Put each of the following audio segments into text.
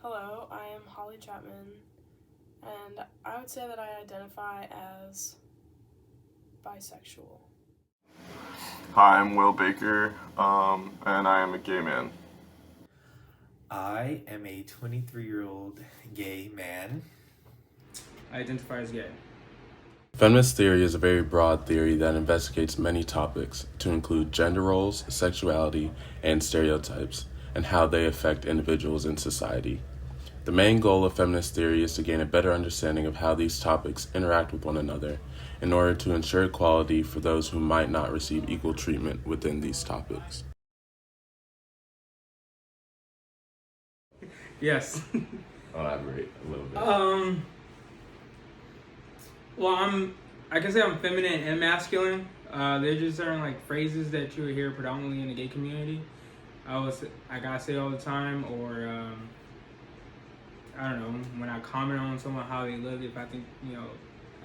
Hello, I am Holly Chapman, and I would say that I identify as bisexual. Hi, I'm Will Baker, and I am a gay man. I am a 23-year-old gay man. I identify as gay. Feminist theory is a very broad theory that investigates many topics, to include gender roles, sexuality, and stereotypes, and how they affect individuals in society. The main goal of feminist theory is to gain a better understanding of how these topics interact with one another in order to ensure equality for those who might not receive equal treatment within these topics. Yes. Elaborate a little bit. Well, I can say I'm feminine and masculine. There's just certain phrases that you would hear predominantly in the gay community. I gotta say all the time, or I don't know, when I comment on someone how they look. If I think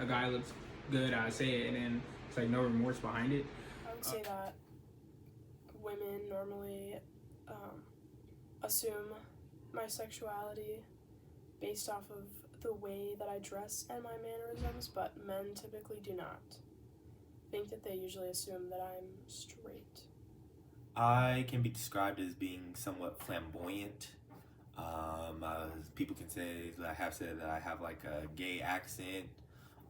a guy looks good, I say it, and then it's no remorse behind it. I would say that women normally assume my sexuality based off of the way that I dress and my mannerisms, but men typically do not. Think that they usually assume that I'm straight. I can be described as being somewhat flamboyant. People can say that I have said that I have a gay accent,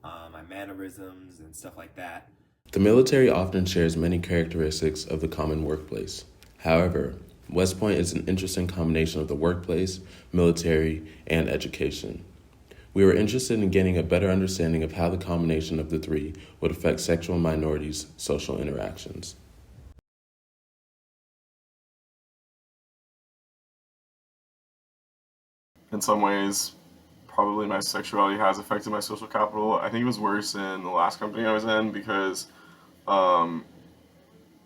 my mannerisms and stuff like that. The military often shares many characteristics of the common workplace. However, West Point is an interesting combination of the workplace, military, and education. We were interested in getting a better understanding of how the combination of the three would affect sexual minorities' social interactions. In some ways, probably my sexuality has affected my social capital. I think it was worse in the last company I was in because um,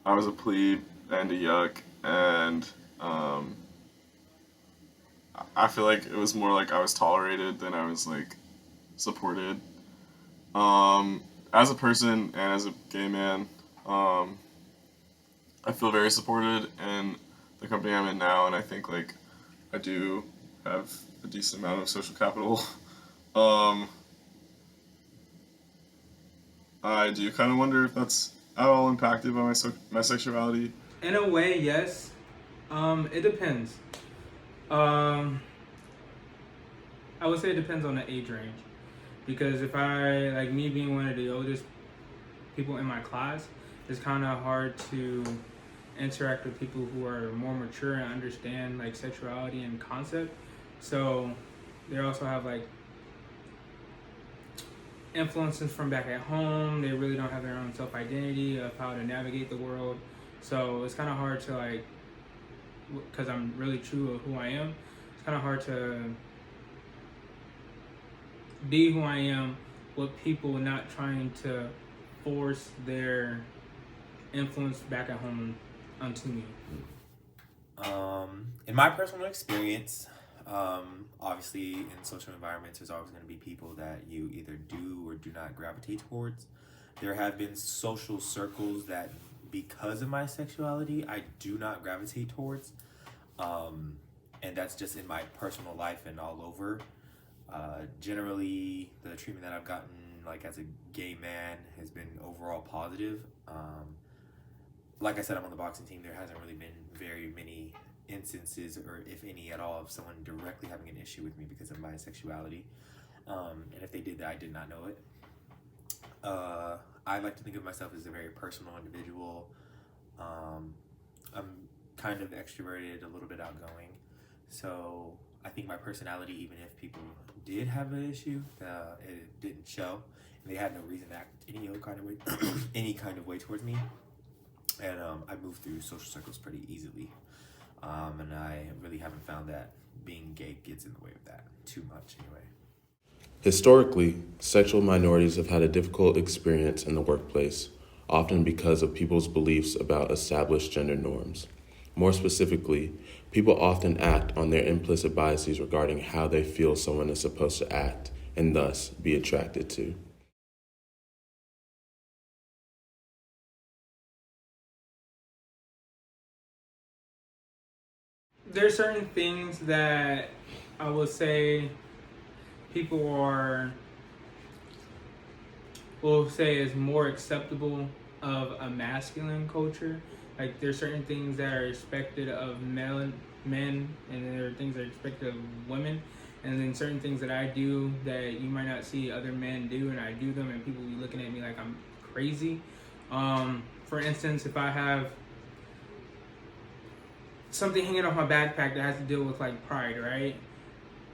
I was a plebe and a yuck, and I feel like it was more like I was tolerated than I was supported. As a person and as a gay man, um, I feel very supported in the company I'm in now, and I think I do have a decent amount of social capital. Um, I do kind of wonder if that's at all impacted by my sexuality. In a way, yes. It depends. Um, I would say it depends on the age range, because if I me being one of the oldest people in my class, it's kind of hard to interact with people who are more mature and understand sexuality and concept. So they also have influences from back at home. They really don't have their own self identity of how to navigate the world. So it's kind of hard to because I'm really true of who I am. It's kind of hard to be who I am with people not trying to force their influence back at home onto me. In my personal experience, obviously in social environments, there's always going to be people that you either do or do not gravitate towards. There have been social circles that, because of my sexuality, I do not gravitate towards. And that's just in my personal life and all over. Generally, the treatment that I've gotten, as a gay man, has been overall positive. Like I said, I'm on the boxing team. There hasn't really been very many instances, or if any at all, of someone directly having an issue with me because of my sexuality. And if they did that, I did not know it. I like to think of myself as a very personal individual. I'm kind of extroverted, a little bit outgoing. So I think my personality, even if people did have an issue, it didn't show, and they had no reason to act any kind of way, any kind of way towards me. And I moved through social circles pretty easily, and I really haven't found that being gay gets in the way of that too much, anyway. Historically, sexual minorities have had a difficult experience in the workplace, often because of people's beliefs about established gender norms. More specifically, people often act on their implicit biases regarding how they feel someone is supposed to act, and thus be attracted to. There's certain things that I would say people will say is more acceptable of a masculine culture. Like there's certain things that are expected of men, and there are things that are expected of women, and then certain things that I do that you might not see other men do, and I do them, and people be looking at me like I'm crazy. For instance, if I have something hanging off my backpack that has to deal with like pride, right?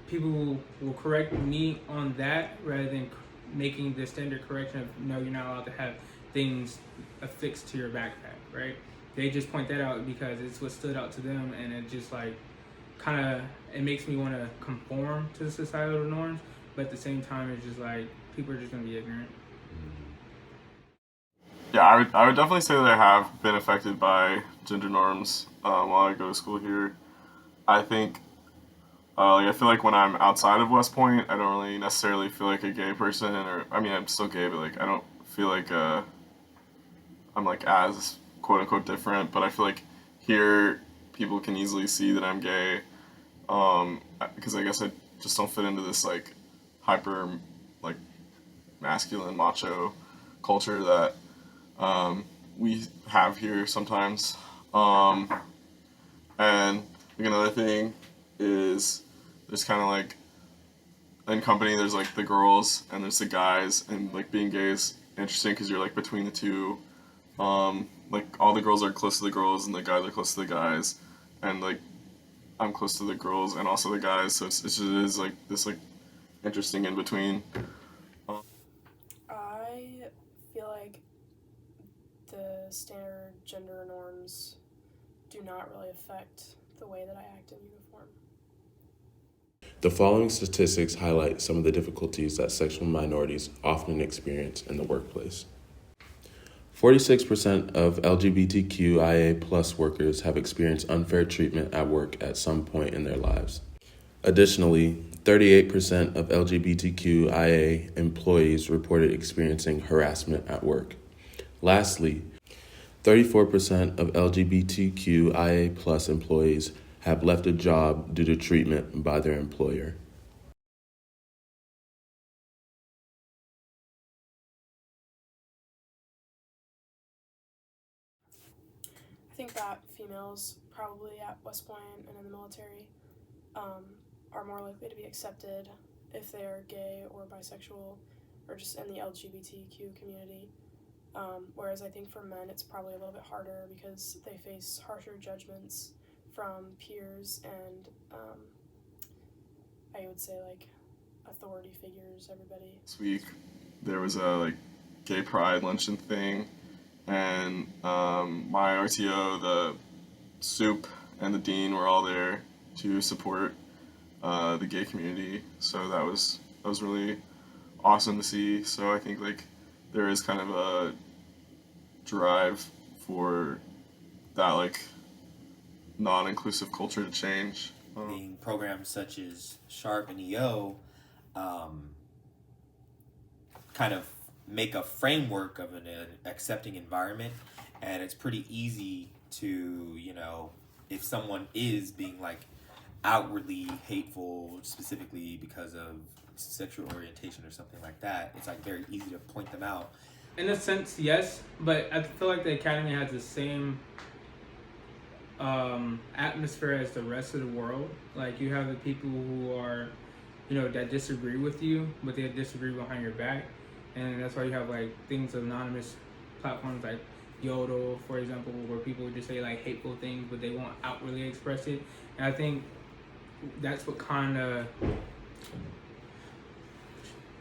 People will correct me on that rather than making the standard correction of no, you're not allowed to have things affixed to your backpack, right? They just point that out because it's what stood out to them, and it just like kind of it makes me want to conform to the societal norms, but at the same time it's just like people are just gonna be ignorant. Yeah, I would definitely say that I have been affected by gender norms while I go to school here. I think, like, I feel like when I'm outside of West Point, I don't really necessarily feel like a gay person, or I mean, I'm still gay, but like I don't feel like I'm like as quote unquote different. But I feel like here people can easily see that I'm gay, because I guess I just don't fit into this like hyper like masculine macho culture that we have here sometimes. And like another thing is there's kind of like in company there's like the girls and there's the guys, and like being gay is interesting because you're like between the two. Like all the girls are close to the girls and the guys are close to the guys, and like I'm close to the girls and also the guys, so it is like this like interesting in between. I feel like the standard gender norms do not really affect the way that I act in uniform. The following statistics highlight some of the difficulties that sexual minorities often experience in the workplace. 46% of LGBTQIA+ workers have experienced unfair treatment at work at some point in their lives. Additionally, 38% of LGBTQIA employees reported experiencing harassment at work. Lastly, 34% of LGBTQIA+ employees have left a job due to treatment by their employer. I think that females probably at West Point and in the military are more likely to be accepted if they are gay or bisexual or just in the LGBTQ community. Whereas I think for men it's probably a little bit harder because they face harsher judgments from peers and I would say like authority figures, everybody. This week there was a like gay pride luncheon thing, and my RTO, the soup, and the dean were all there to support the gay community. So that was really awesome to see. So I think like there is kind of a drive for that like non-inclusive culture to change. Being programs such as Sharp and EO kind of make a framework of an accepting environment, and it's pretty easy to, you know, if someone is being like outwardly hateful specifically because of sexual orientation or something like that, it's like very easy to point them out. In a sense, yes, but I feel like the academy has the same atmosphere as the rest of the world. Like you have the people who are, you know, that disagree with you, but they disagree behind your back, and that's why you have like things anonymous platforms like Yodel, for example, where people would just say like hateful things, but they won't outwardly express it. And I think that's what kind of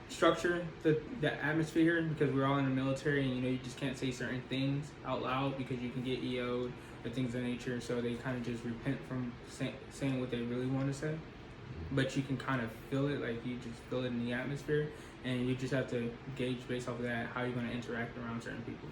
structure the atmosphere here, because we're all in the military, and you know you just can't say certain things out loud because you can get EO'd or things of nature. So they kind of just repent from saying what they really want to say, but you can kind of feel it, like you just feel it in the atmosphere, and you just have to gauge based off of that how you're going to interact around certain people.